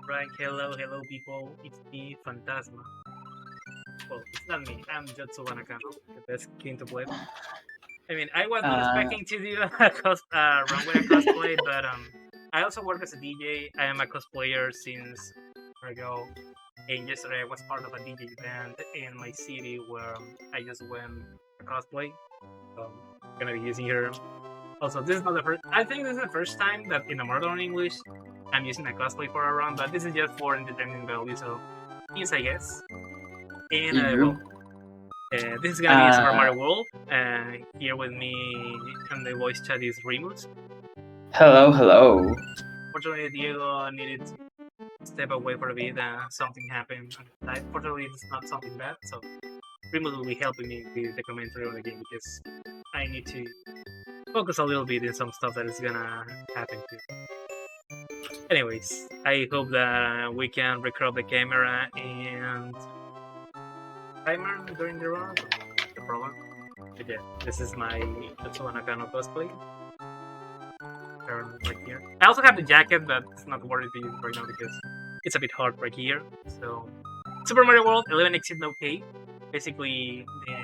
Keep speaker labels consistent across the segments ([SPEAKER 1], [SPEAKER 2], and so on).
[SPEAKER 1] Right, hello people, it's me, Fantasma. Well, it's not me, I'm Jotsu Nakano, the best king to play. I mean, I was not
[SPEAKER 2] Uh,
[SPEAKER 1] expecting to do a run with a cosplay, but I also work as a DJ. I am a cosplayer since ago, and yesterday I was part of a DJ event in my city where I just went a cosplay. So I'm gonna be using her. Also, this is not the first. I think this is the first time that in a modern English I'm using a cosplay for a run, but this is just for entertainment value. So yes, I guess. And
[SPEAKER 2] you.
[SPEAKER 1] this is gonna be Super
[SPEAKER 2] Uh,
[SPEAKER 1] Mario World. Here with me on the voice chat is Remus.
[SPEAKER 2] hello.
[SPEAKER 1] Fortunately, Diego needed to step away for a bit. Something happened. Fortunately, it's not something bad. So Remus will be helping me with the commentary on the game because I need to focus a little bit in some stuff that is gonna happen too. Anyways, I hope that we can record the camera and timer during the run. The problem. But yeah, this is my Tetsuo Nakano cosplay. Right here. I also have the jacket, but it's not worth it to use right now because it's a bit hard right here. So, Super Mario World 11 Exit No Cave. Basically, the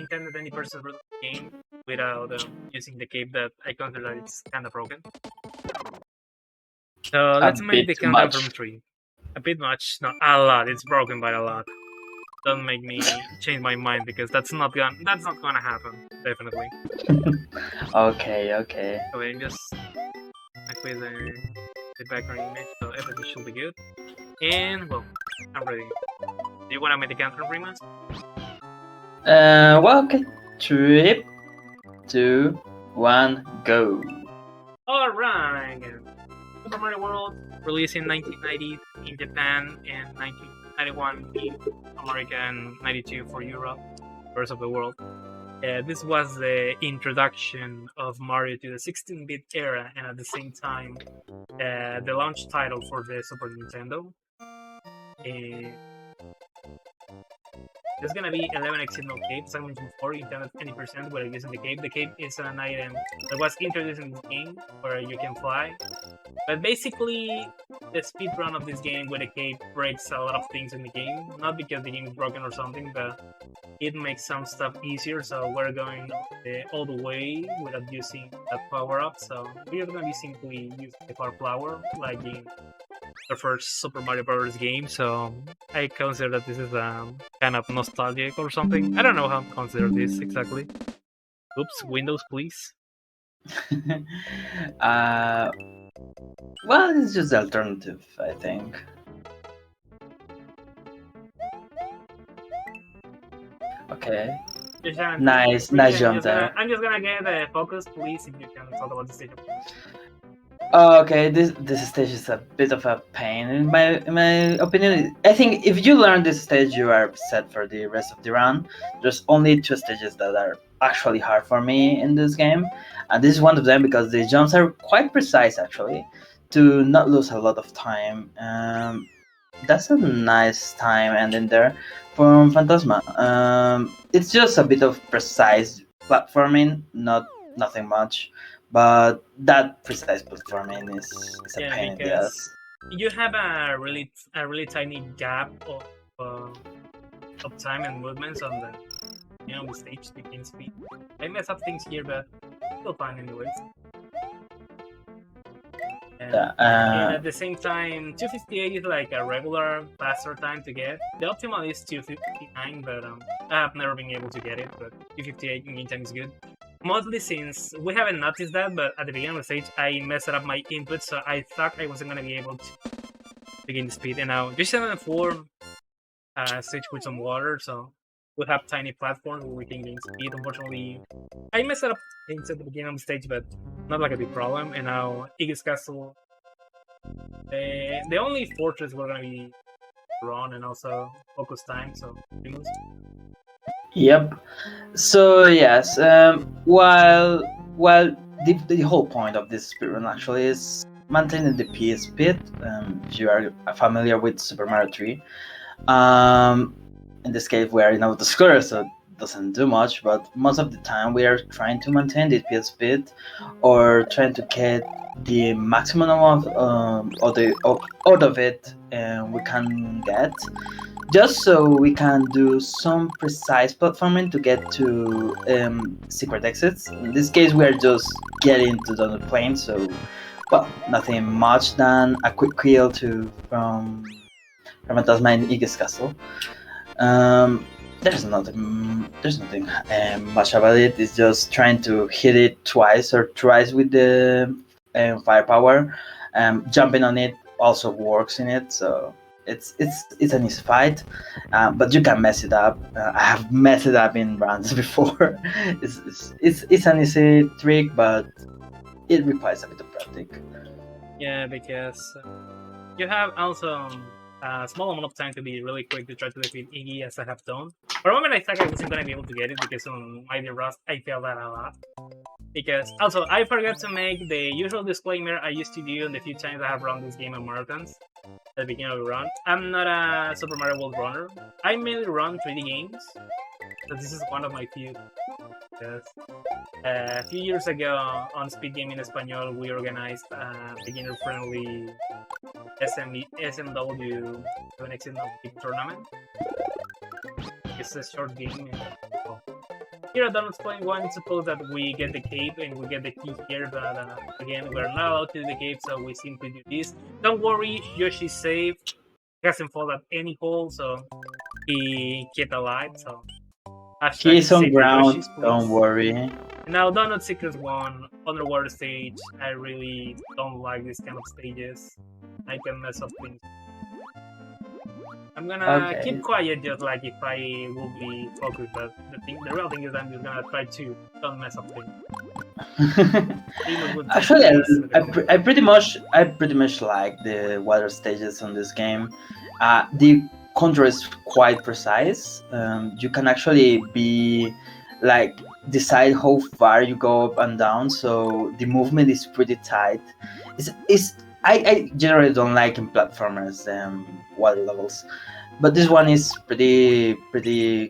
[SPEAKER 1] intended any person rule the game without using the cape that I consider that it's kind of broken. So
[SPEAKER 2] A
[SPEAKER 1] let's make
[SPEAKER 2] bit
[SPEAKER 1] the
[SPEAKER 2] too
[SPEAKER 1] countdown from
[SPEAKER 2] much.
[SPEAKER 1] 3. A bit much, not a lot. It's broken by a lot. Don't make me change my mind because that's not gonna happen. Definitely.
[SPEAKER 2] Okay.
[SPEAKER 1] Okay, just with the background image, so everything should be good. And well, I'm ready. Do you want to make the countdown, Remus?
[SPEAKER 2] Okay. 3, 2, 1, go.
[SPEAKER 1] All right. Super Mario World, released in 1990 in Japan and 1991 in America and 92 for Europe, rest of the world. This was the introduction of Mario to the 16-bit era, and at the same time, the launch title for the Super Nintendo. There's gonna be 11 exit no cape. As I mentioned before, you can have 20% without using the cape. The cape is an item that was introduced in this game where you can fly. But basically, the speedrun of this game with a cape breaks a lot of things in the game. Not because the game is broken or something, but it makes some stuff easier. So we're going all the way without using that power up. So we're gonna be simply using the power flower, like in the first Super Mario Bros. Game. So I consider that this is kind of nostalgic or something. I don't know how to consider this exactly. Oops, Windows, please.
[SPEAKER 2] uh, well, it's just the alternative, I think. Okay. Nice jump there.
[SPEAKER 1] I'm just gonna get the focus, please, if you can talk about the stage.
[SPEAKER 2] Okay, this stage is a bit of a pain in my opinion. I think if you learn this stage, you are set for the rest of the run. There's only 2 stages that are actually hard for me in this game, and this is one of them because the jumps are quite precise actually, to not lose a lot of time. That's a nice time ending there from Fantasma. It's just a bit of precise platforming, nothing much. But that precise platforming is a pain in the
[SPEAKER 1] Because
[SPEAKER 2] ass.
[SPEAKER 1] you have a really tiny gap of time and movements on the stage to gain speed. I mess up things here, but still fine anyways. And at the same time, 258 is like a regular faster time to get. The optimal is 259, but I have never been able to get it. But 258 in game time is good. Mostly since we haven't noticed that, but at the beginning of the stage, I messed up my input, so I thought I wasn't gonna be able to gain the speed. And now, just 7-4 stage with some water, so we have tiny platforms where we can gain speed. Unfortunately, I messed up things at the beginning of the stage, but not like a big problem. And now, Iggy's Castle, the only fortress we're gonna be run and also focus time, so
[SPEAKER 2] Yep. So yes, while the whole point of this speedrun actually is maintaining the PS speed. If you are familiar with Super Mario 3, in this case we are in outer square, so doesn't do much, but most of the time we are trying to maintain the FPS speed or trying to get the maximum amount out of it we can get, just so we can do some precise platforming to get to secret exits. In this case, we are just getting to the plane, so well, nothing much than a quick kill to from Fantasma in Iggy's castle. There's nothing much about it. It's just trying to hit it twice or thrice with the firepower. Jumping on it also works in it, so it's an easy fight, but you can mess it up. I have messed it up in runs before. It's an easy trick, but it requires a bit of practice.
[SPEAKER 1] Yeah, because you have also a small amount of time to be really quick to try to defeat Iggy, as I have done. For a moment, I thought I wasn't going to be able to get it because on my Rust, I failed that a lot. Because also, I forgot to make the usual disclaimer I used to do in the few times I have run this game on marathons at the beginning of the run. I'm not a Super Mario World runner. I mainly run 3D games, but this is one of my few. Yes. A few years ago on SpeedGaming Espanol, we organized a beginner-friendly SMW tournament. It's a short game. Here at Donald's Point 1, suppose that we get the cape and we get the key here, but again, we're not allowed to do the cape, so we simply do this. Don't worry, Yoshi's safe. He hasn't fallen at any hole, so he kept alive, so...
[SPEAKER 2] He's on ground, don't worry.
[SPEAKER 1] Now, Donut Secrets 1, Underwater stage. I really don't like this kind of stages. I can mess up things. I'm gonna keep quiet, just like if I will be focused, but the real thing is I'm just gonna try to don't mess up things.
[SPEAKER 2] Actually, I pretty much like the water stages on this game. The control is quite precise. You can actually be like decide how far you go up and down, so the movement is pretty tight. I generally don't like in platformers water levels, but this one is pretty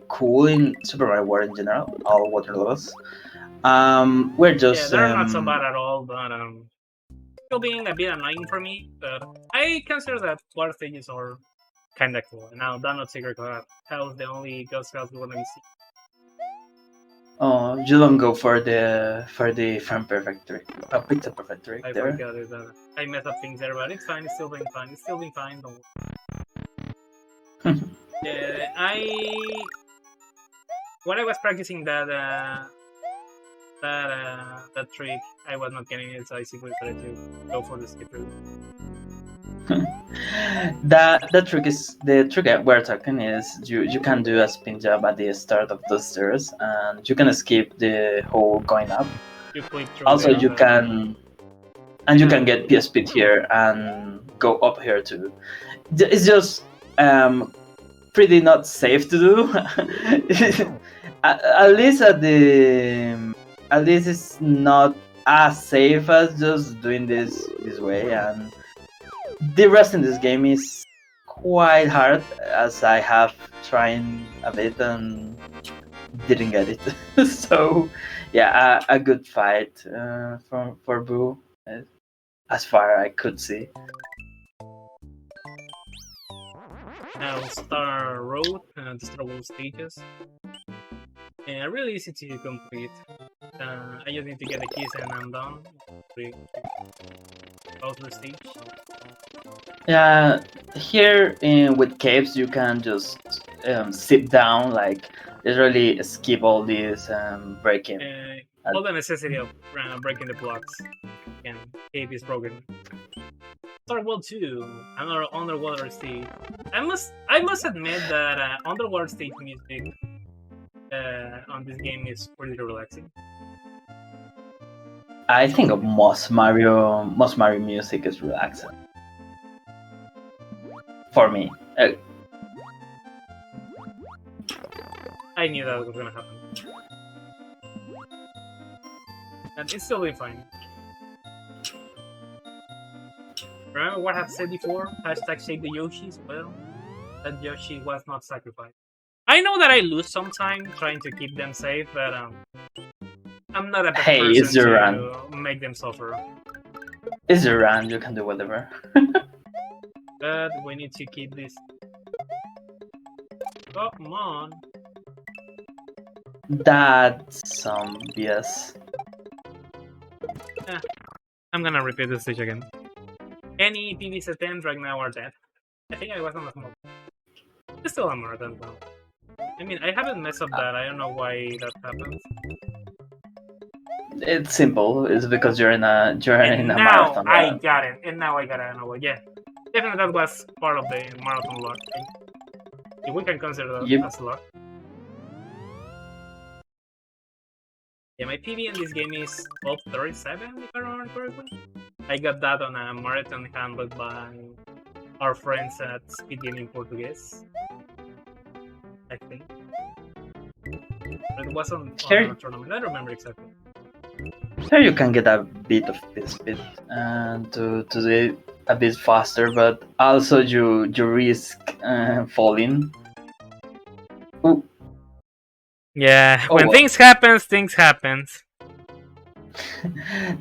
[SPEAKER 2] cool in Super Mario World in general, all water levels. We're just
[SPEAKER 1] they're not so bad at all, but still being a bit annoying for me. But I consider that water stages are kinda cool. And now Donut Secret Hell is the only ghost house we're gonna be seeing.
[SPEAKER 2] Oh, you don't go for the frame perfect trick. Pizza perfect trick.
[SPEAKER 1] I forgot it. I messed up things there, but it's fine. It's still being fine. It's still being fine. Don't worry. When I was practicing that trick, I was not getting it, so I simply tried to go for the skip route.
[SPEAKER 2] The trick we're talking is you can do a spin jump at the start of those stairs, and you can skip the whole going up. Also, you can get PS speed here and go up here too. It's just pretty not safe to do. at least it's not as safe as just doing this way, and the rest in this game is quite hard, as I have tried a bit and didn't get it. So yeah, a good fight for Boo, as far I could see.
[SPEAKER 1] Now Star Road, the Star Road stages. Really easy to complete. I just need to get the keys and I'm done. Bowser stage.
[SPEAKER 2] Yeah, here with caves you can just sit down, like literally skip all this breaking.
[SPEAKER 1] All the necessity of breaking the blocks. Again, cave is broken. Star World 2, another underwater stage. I must admit that underwater stage music on this game is pretty relaxing.
[SPEAKER 2] I think most Mario music is relaxing. For me.
[SPEAKER 1] I knew that was gonna happen. And it's still doing fine. Remember what I've said before? Hashtag save the Yoshis? Well, that Yoshi was not sacrificed. I know that I lose some time trying to keep them safe, but I'm not a bad
[SPEAKER 2] Hey, it's
[SPEAKER 1] person
[SPEAKER 2] your run.
[SPEAKER 1] to make them suffer.
[SPEAKER 2] It's your run. You can do whatever.
[SPEAKER 1] But we need to keep this. Come on.
[SPEAKER 2] That's some BS.
[SPEAKER 1] I'm gonna repeat the stage again. Any PVs attempts right now are dead. I think I was on a small. It's still a marathon though. I mean, I haven't messed up that. I don't know why that happens.
[SPEAKER 2] It's simple. It's because you're in a
[SPEAKER 1] And now
[SPEAKER 2] marathon.
[SPEAKER 1] I got it. And now I got it. No, yeah, definitely that was part of the marathon luck. If we can consider that as luck. Yeah, my PV in this game is 1237, if I remember correctly. I got that on a marathon handled by our friends at SpeedGaming Portuguese, I think. But it wasn't on a tournament, I don't remember exactly.
[SPEAKER 2] Sure, you can get a bit of speed and to do it a bit faster, but also you risk falling. Ooh.
[SPEAKER 1] Yeah, when things happens.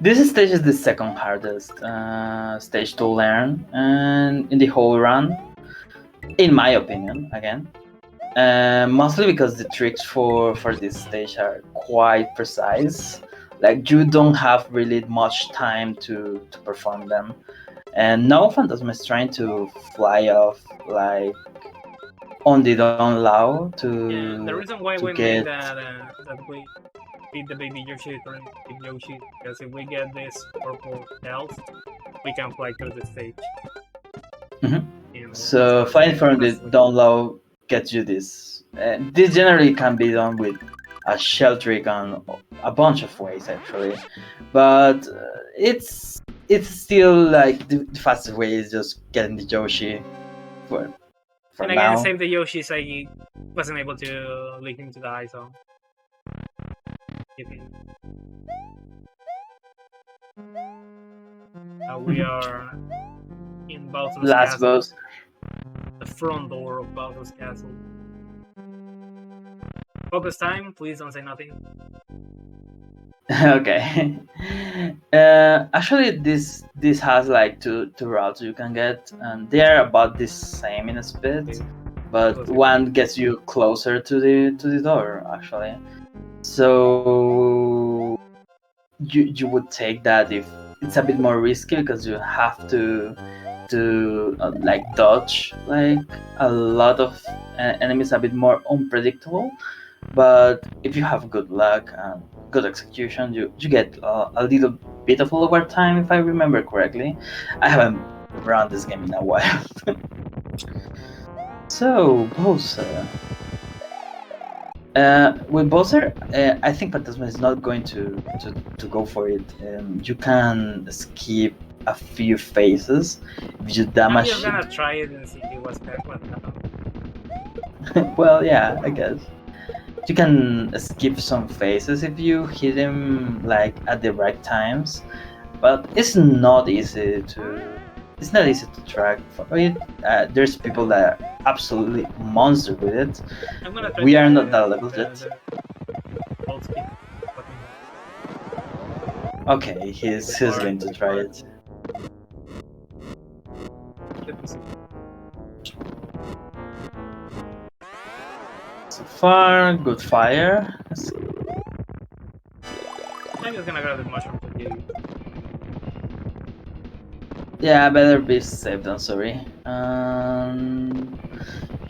[SPEAKER 2] This stage is the second hardest stage to learn, and in the whole run, in my opinion, again. Mostly because the tricks for this stage are quite precise. Like you don't have really much time to perform them, and now Fantasma is trying to fly off like on the down low to.
[SPEAKER 1] Yeah, the reason why we
[SPEAKER 2] get...
[SPEAKER 1] made that we beat the baby Yoshi turn with Yoshi, because if we get this purple health, we can fly through the stage.
[SPEAKER 2] So flying from the down low gets you this. This generally can be done with a shell trick on a bunch of ways actually, but it's still like the fastest way is just getting the Yoshi for
[SPEAKER 1] and
[SPEAKER 2] now.
[SPEAKER 1] again, save the Yoshis. I wasn't able to lead him to die, so we are in Bowser's
[SPEAKER 2] last
[SPEAKER 1] castle.
[SPEAKER 2] boss.
[SPEAKER 1] The front door of Bowser's castle. Focus time, please don't say nothing.
[SPEAKER 2] Okay. Actually, this has like two routes you can get, and they are about the same in speed, but one gets you closer to the door actually. So you would take that if it's a bit more risky because you have to like dodge like a lot of enemies, a bit more unpredictable. But if you have good luck and good execution, you get a little bit of lower time, if I remember correctly. I haven't run this game in a while. So Bowser. With Bowser, I think Fantasma is not going to go for it. You can skip a few phases if you damage.
[SPEAKER 1] I'm just gonna try it and see what happens.
[SPEAKER 2] Well, yeah, I guess. You can skip some phases if you hit him like at the right times, but it's not easy to track for it. There's people that are absolutely monster with it. We are not that level yet. Okay, he's going to try it. So far, good fire.
[SPEAKER 1] I'm just gonna grab the mushroom to you.
[SPEAKER 2] Yeah, better be safe than sorry.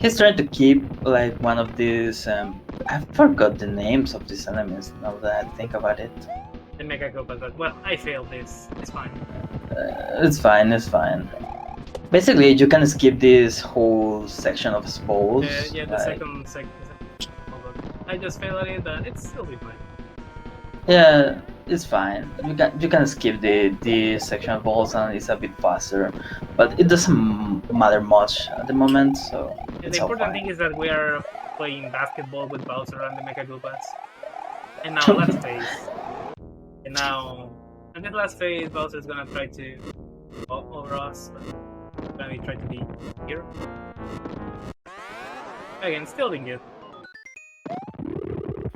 [SPEAKER 2] He's trying to keep like one of these. I forgot the names of these enemies now that I think about it.
[SPEAKER 1] The Mega Koopas, but well, I failed this. It's fine.
[SPEAKER 2] It's fine. It's fine. Basically, you can skip this whole section of balls.
[SPEAKER 1] Yeah, the second. I just failed at it, but it's still be fine.
[SPEAKER 2] Yeah, it's fine. You can skip the section of balls and it's a bit faster, but it doesn't matter much at the moment. So
[SPEAKER 1] yeah, the important thing is that we are playing basketball with Bowser and the Mega Koopas. And now last phase. And this last phase, Bowser is gonna try to over us. But gonna try to be here. Again, still doing good.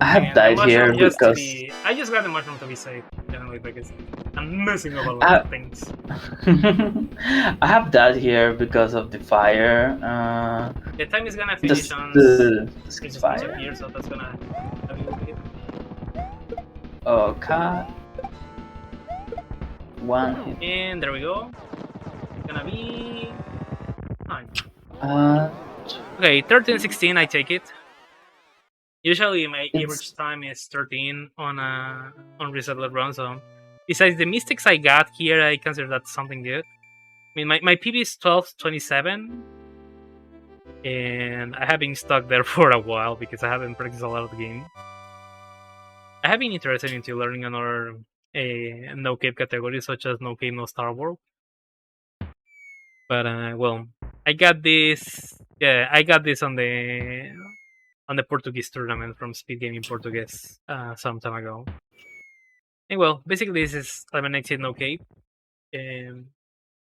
[SPEAKER 2] I have
[SPEAKER 1] Again, the
[SPEAKER 2] died here
[SPEAKER 1] mushroom just to
[SPEAKER 2] because
[SPEAKER 1] be. I just got the mushroom to be safe, definitely, because I'm messing up a lot of things.
[SPEAKER 2] I have died here because of the fire.
[SPEAKER 1] The time is gonna
[SPEAKER 2] The
[SPEAKER 1] finish on
[SPEAKER 2] the
[SPEAKER 1] it just
[SPEAKER 2] fire.
[SPEAKER 1] disappears, so that's gonna have you with it.
[SPEAKER 2] Okay. One hit.
[SPEAKER 1] And there we go. It's gonna be 9.
[SPEAKER 2] Uh,
[SPEAKER 1] Okay, 13-16. I take it. Usually my
[SPEAKER 2] it's
[SPEAKER 1] average time is 13 on resettled run. So besides the mistakes I got here, I consider that something good. I mean, my PB is 12-27, and I have been stuck there for a while because I haven't practiced a lot of the game. I have been interested into learning another no cape category such as no cape no Star World. But well, I got this. Yeah, I got this on the Portuguese tournament from SpeedGaming Portuguese some time ago. And well, basically this is 11 exit no cape.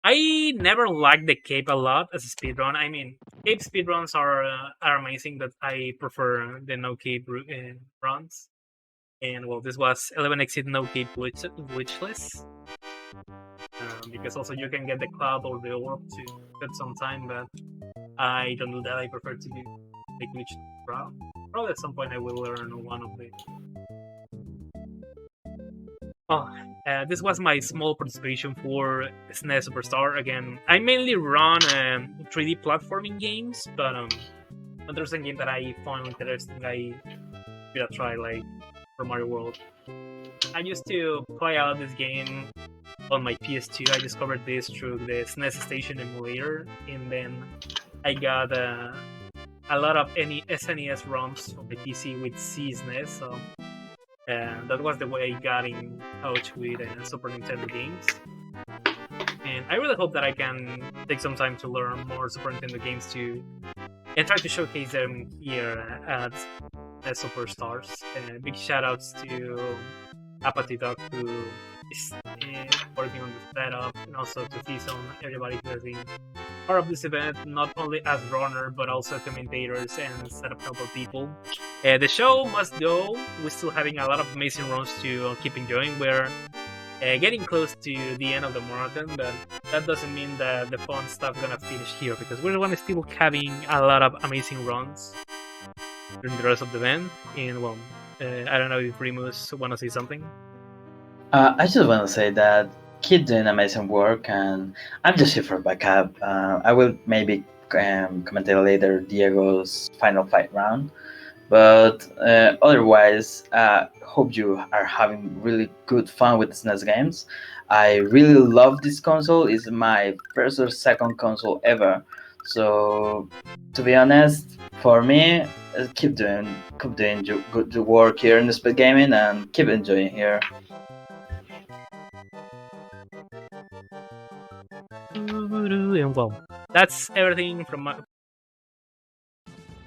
[SPEAKER 1] I never liked the cape a lot as a speedrun. I mean, cape speedruns are amazing, but I prefer the no cape runs. And well, this was 11 exit no cape glitchless. Because also you can get the cloud or the orb to cut some time, but I don't do that. I prefer to do the glitch route. Probably at some point I will learn one of the. Oh, this was my small participation for SNES Super Star. Again, I mainly run 3D platforming games, but when there's a game that I find interesting, I give it a try, like for Mario World. I used to play a lot this game on my PS2. I discovered this through the SNES Station emulator, and then I got a lot of SNES ROMs on the PC with SNES, so that was the way I got in touch with Super Nintendo games. And I really hope that I can take some time to learn more Super Nintendo games and try to showcase them here at Super Stars. Big shout outs to Apathy Dog, who is working on the setup, and also to Fison, everybody who has been part of this event, not only as runner, but also commentators and setup helper people. The show must go. We're still having a lot of amazing runs to keep enjoying. We're getting close to the end of the marathon, but that doesn't mean that the fun stuff gonna finish here, because we're gonna still having a lot of amazing runs during the rest of the event. And well, I don't know if Remus wanna say something.
[SPEAKER 2] I just want to say that keep doing amazing work, and I'm just here for backup. I will maybe commentate later Diego's final fight round, but otherwise, hope you are having really good fun with SNES games. I really love this console. It's my first or second console ever. So, to be honest, for me, keep doing good work here in the Speed Gaming, and keep enjoying here.
[SPEAKER 1] And well, that's everything from